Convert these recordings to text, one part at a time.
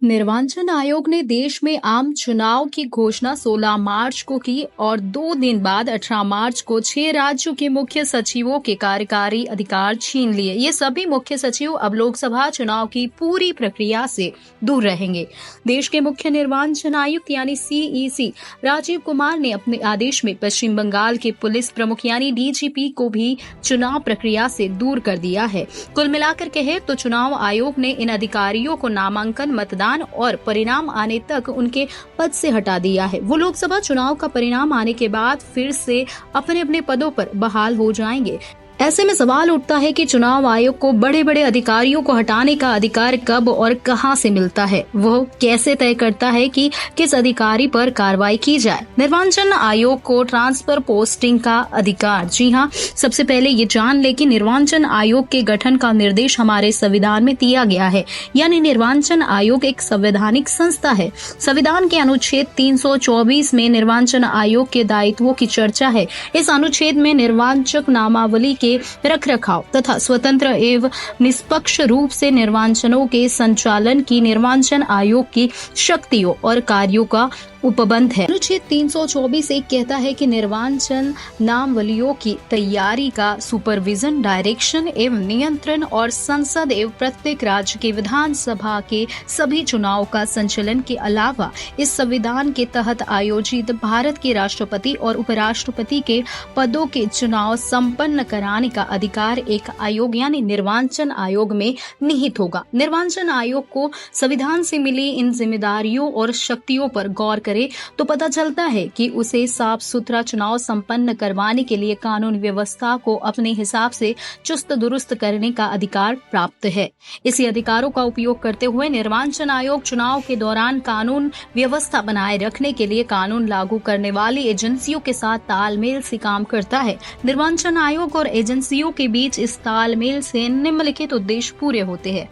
निर्वाचन आयोग ने देश में आम चुनाव की घोषणा 16 मार्च को की और 2 दिन बाद 18 मार्च को 6 राज्यों के मुख्य सचिवों के कार्यकारी अधिकार छीन लिए। ये सभी मुख्य सचिव अब लोकसभा चुनाव की पूरी प्रक्रिया से दूर रहेंगे। देश के मुख्य निर्वाचन आयुक्त यानी सीईसी राजीव कुमार ने अपने आदेश में पश्चिम बंगाल के पुलिस प्रमुख यानी डीजीपी को भी चुनाव प्रक्रिया से दूर कर दिया है। कुल मिलाकर कहे तो चुनाव आयोग ने इन अधिकारियों को नामांकन, मतदान और परिणाम आने तक उनके पद से हटा दिया है। वो लोकसभा चुनाव का परिणाम आने के बाद फिर से अपने अपने पदों पर बहाल हो जाएंगे। ऐसे में सवाल उठता है कि चुनाव आयोग को बड़े बड़े अधिकारियों को हटाने का अधिकार कब और कहां से मिलता है? वो कैसे तय करता है कि किस अधिकारी पर कार्रवाई की जाए? निर्वाचन आयोग को ट्रांसफर पोस्टिंग का अधिकार। जी हां, सबसे पहले ये जान ले कि निर्वाचन आयोग के गठन का निर्देश हमारे संविधान में दिया गया है, यानी निर्वाचन आयोग एक संवैधानिक संस्था है। संविधान के अनुच्छेद 324 में निर्वाचन आयोग के दायित्वों की चर्चा है। इस अनुच्छेद में निर्वाचक नामावली के रखरखाव तथा स्वतंत्र एवं निष्पक्ष रूप से निर्वाचनों के संचालन की निर्वाचन आयोग की शक्तियों और कार्यों का उपबंध है। अनुच्छेद 324 एक कहता है कि निर्वाचन नामावलियों की तैयारी का सुपरविजन, डायरेक्शन एवं नियंत्रण और संसद एवं प्रत्येक राज्य के विधानसभा के सभी चुनाव का संचालन के अलावा इस संविधान के तहत आयोजित भारत के राष्ट्रपति और उपराष्ट्रपति के पदों के चुनाव संपन्न कराने का अधिकार एक आयोग यानी निर्वाचन आयोग में निहित होगा। निर्वाचन आयोग को संविधान से मिली इन जिम्मेदारियों और शक्तियों पर गौर करे तो पता चलता है कि उसे साफ सुथरा चुनाव संपन्न करवाने के लिए कानून व्यवस्था को अपने हिसाब से चुस्त दुरुस्त करने का अधिकार प्राप्त है। इसी अधिकारों का उपयोग करते हुए निर्वाचन आयोग चुनाव के दौरान कानून व्यवस्था बनाए रखने के लिए कानून लागू करने वाली एजेंसियों के साथ तालमेल से काम करता है। निर्वाचन आयोग और एजेंसियों के बीच इस तालमेल से निम्नलिखित उद्देश्य पूरे होते हैं।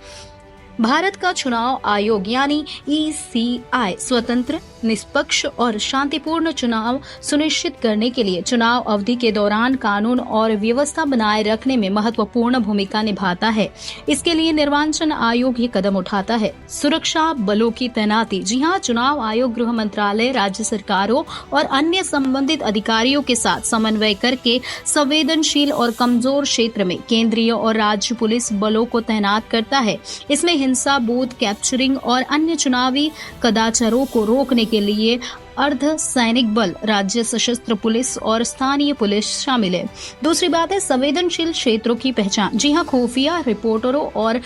भारत का चुनाव आयोग यानी ईसीआई स्वतंत्र, निष्पक्ष और शांतिपूर्ण चुनाव सुनिश्चित करने के लिए चुनाव अवधि के दौरान कानून और व्यवस्था बनाए रखने में महत्वपूर्ण भूमिका निभाता है। इसके लिए निर्वाचन आयोग ये कदम उठाता है। सुरक्षा बलों की तैनाती। जी हां, चुनाव आयोग गृह मंत्रालय, राज्य सरकारों और अन्य संबंधित अधिकारियों के साथ समन्वय करके संवेदनशील और कमजोर क्षेत्र में केंद्रीय और राज्य पुलिस बलों को तैनात करता है। इसमें हिंसा, बूथ कैप्चरिंग और अन्य चुनावी कदाचारों को रोकने के लिए अर्ध सैनिक बल, राज्य सशस्त्र पुलिस और स्थानीय पुलिस शामिल है। दूसरी बात है संवेदनशील क्षेत्रों की पहचान। जी हां, खुफिया रिपोर्टरों और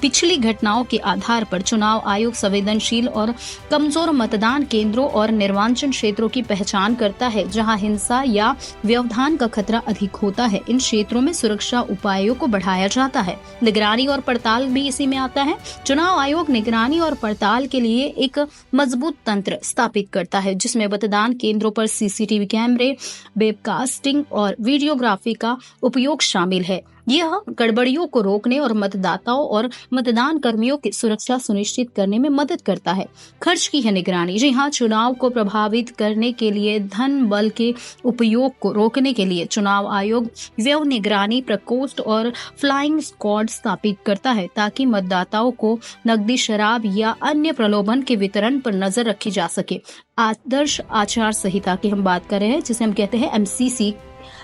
पिछली घटनाओं के आधार पर चुनाव आयोग संवेदनशील और कमजोर मतदान केंद्रों और निर्वाचन क्षेत्रों की पहचान करता है जहां हिंसा या व्यवधान का खतरा अधिक होता है। इन क्षेत्रों में सुरक्षा उपायों को बढ़ाया जाता है। निगरानी और पड़ताल भी इसी में आता है। चुनाव आयोग निगरानी और पड़ताल के लिए एक मजबूत तंत्र स्थापित करता है जिसमें मतदान केंद्रों पर सीसीटीवी कैमरे, वेबकास्टिंग और वीडियोग्राफी का उपयोग शामिल है। यह गड़बड़ियों को रोकने और मतदाताओं और मतदान कर्मियों की सुरक्षा सुनिश्चित करने में मदद करता है। खर्च की है निगरानी। जी हां, चुनाव को प्रभावित करने के लिए धन बल के उपयोग को रोकने के लिए चुनाव आयोग व्यय निगरानी प्रकोष्ठ और फ्लाइंग स्क्वाड स्थापित करता है ताकि मतदाताओं को नकदी, शराब या अन्य प्रलोभन के वितरण पर नजर रखी जा सके। आदर्श आचार संहिता की हम बात कर रहे हैं जिसे हम कहते हैं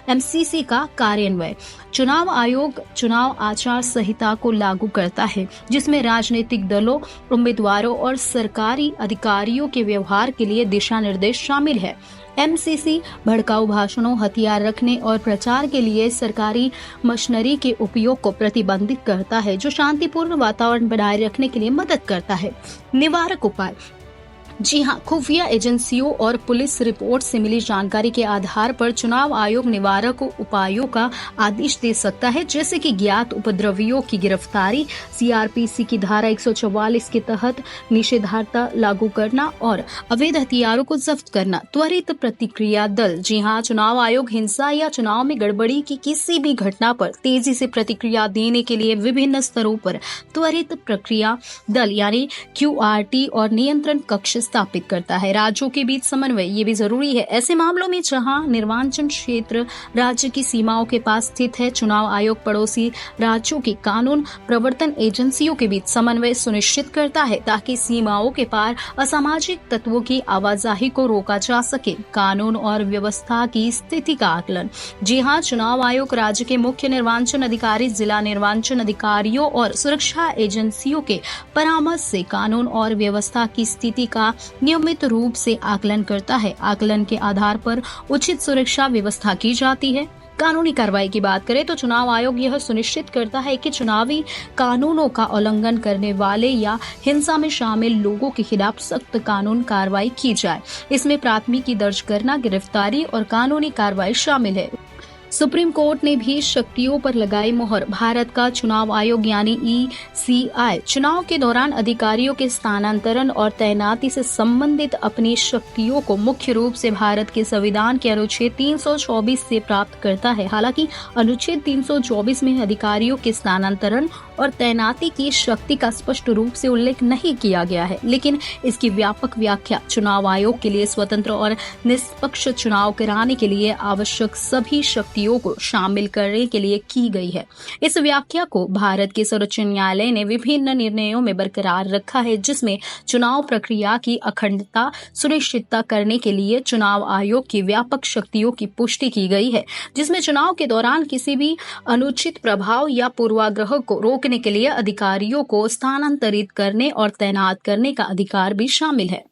एमसीसी का कार्यान्वयन। चुनाव आयोग चुनाव आचार संहिता को लागू करता है जिसमें राजनीतिक दलों, उम्मीदवारों और सरकारी अधिकारियों के व्यवहार के लिए दिशा निर्देश शामिल है। एमसीसी भड़काऊ भाषणों, हथियार रखने और प्रचार के लिए सरकारी मशीनरी के उपयोग को प्रतिबंधित करता है जो शांतिपूर्ण वातावरण बनाए रखने के लिए मदद करता है। निवारक उपाय। जी हां, खुफिया एजेंसियों और पुलिस रिपोर्ट से मिली जानकारी के आधार पर चुनाव आयोग निवारक उपायों का आदेश दे सकता है जैसे कि ज्ञात उपद्रवियों की गिरफ्तारी, सीआरपीसी की धारा 144 के तहत निषेधाज्ञा लागू करना और अवैध हथियारों को जब्त करना। त्वरित प्रतिक्रिया दल। जी हां, चुनाव आयोग हिंसा या चुनाव में गड़बड़ी की किसी भी घटना पर तेजी से प्रतिक्रिया देने के लिए विभिन्न स्तरों पर त्वरित प्रक्रिया दल यानी QRT और नियंत्रण कक्ष स्थापित करता है। राज्यों के बीच समन्वय ये भी जरूरी है। ऐसे मामलों में जहां निर्वाचन क्षेत्र राज्य की सीमाओं के पास स्थित है, चुनाव आयोग पड़ोसी राज्यों की कानून प्रवर्तन एजेंसियों के बीच समन्वय सुनिश्चित करता है ताकि सीमाओं के पार असामाजिक तत्वों की आवाजाही को रोका जा सके। कानून और व्यवस्था की स्थिति का आकलन। जी हाँ, चुनाव आयोग राज्य के मुख्य निर्वाचन अधिकारी, जिला निर्वाचन अधिकारियों और सुरक्षा एजेंसियों के परामर्श से कानून और व्यवस्था की स्थिति का नियमित रूप से आकलन करता है। आकलन के आधार पर उचित सुरक्षा व्यवस्था की जाती है। कानूनी कार्रवाई की बात करें तो चुनाव आयोग यह सुनिश्चित करता है कि चुनावी कानूनों का उल्लंघन करने वाले या हिंसा में शामिल लोगों के खिलाफ सख्त कानून कार्रवाई की जाए। इसमें प्राथमिकी दर्ज करना, गिरफ्तारी और कानूनी कार्रवाई शामिल है। सुप्रीम कोर्ट ने भी शक्तियों पर लगाई मोहर। भारत का चुनाव आयोग यानी ECI चुनाव के दौरान अधिकारियों के स्थानांतरण और तैनाती से संबंधित अपनी शक्तियों को मुख्य रूप से भारत के संविधान के अनुच्छेद 324 से प्राप्त करता है। हालांकि अनुच्छेद 324 में अधिकारियों के स्थानांतरण और तैनाती की शक्ति का स्पष्ट रूप से उल्लेख नहीं किया गया है, लेकिन इसकी व्यापक व्याख्या चुनाव आयोग के लिए स्वतंत्र और निष्पक्ष चुनाव कराने के लिए आवश्यक सभी शक्तियों को शामिल करने के लिए की गई है। इस व्याख्या को भारत के सर्वोच्च न्यायालय ने विभिन्न निर्णयों में बरकरार रखा है, जिसमें चुनाव प्रक्रिया की अखंडता सुनिश्चित करने के लिए चुनाव आयोग की व्यापक शक्तियों की पुष्टि की गई है, जिसमें चुनाव के दौरान किसी भी अनुचित प्रभाव या पूर्वाग्रह को रोकने के लिए अधिकारियों को स्थानांतरित करने और तैनात करने का अधिकार भी शामिल है।